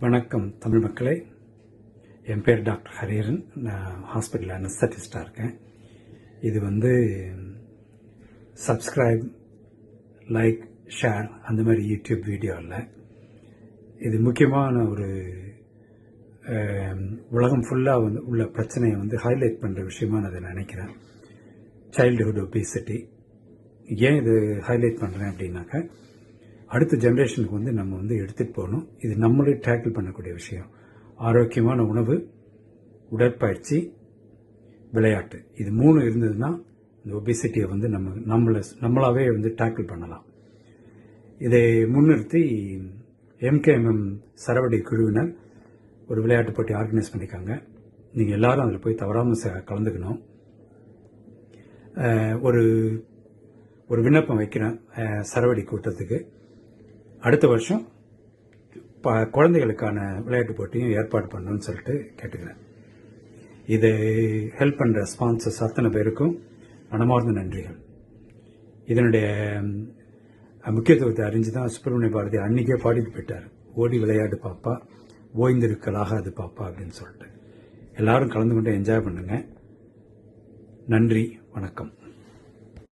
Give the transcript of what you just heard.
வணக்கம் தமிழ் மக்களே. என் பேர் டாக்டர் ஹரீரன். நான் ஹாஸ்பிட்டலில் அனஸ்தட்டிஸ்டாக இருக்கேன். இது சப்ஸ்கிரைப், லைக், ஷேர் அந்த மாதிரி யூடியூப் வீடியோ இல்லை. இது முக்கியமான ஒரு உலகம் ஃபுல்லாக உள்ள பிரச்சனையை ஹைலைட் பண்ணுற விஷயமா நான் அதை நினைக்கிறேன். Childhood obesity. ஏன் இது ஹைலைட் பண்ணுறேன் அப்படின்னாக்கா, அடுத்த ஜென்ரேஷனுக்கு நம்ம எடுத்துகிட்டு போகணும். இது நம்மளே டேக்கிள் பண்ணக்கூடிய விஷயம். ஆரோக்கியமான உணவு, உடற்பயிற்சி, விளையாட்டு, இது 3 இருந்ததுன்னா இந்த ஒபிசிட்டியை நம்மளாவே டேக்கிள் பண்ணலாம். இதை முன்னிறுத்தி MKMM சரவடி குழுவினர் ஒரு விளையாட்டு போட்டி ஆர்கனைஸ் பண்ணியிருக்காங்க. நீங்கள் எல்லாரும் அதில் போய் தவறாமல் கலந்துக்கணும். ஒரு விண்ணப்பம் வைக்கிறேன் சரவடி கூட்டத்துக்கு. அடுத்த வருஷம் குழந்தைகளுக்கான விளையாட்டு போட்டியும் ஏற்பாடு பண்ணணும்னு சொல்லிட்டு கேட்டுக்கிறேன். இதை ஹெல்ப் பண்ணுற ஸ்பான்சர்ஸ் அத்தனை பேருக்கும் மனமார்ந்த நன்றிகள். இதனுடைய முக்கியத்துவத்தை அறிஞ்சு தான் சுப்பிரமணிய பாரதி அன்னைக்கே பாடிட்டு போயிட்டார். ஓடி விளையாடு பாப்பா, ஓய்ந்திருக்கலாகாது பாப்பா அப்படின்னு சொல்லிட்டு. எல்லாரும் கலந்து கொண்டு என்ஜாய் பண்ணுங்க. நன்றி, வணக்கம்.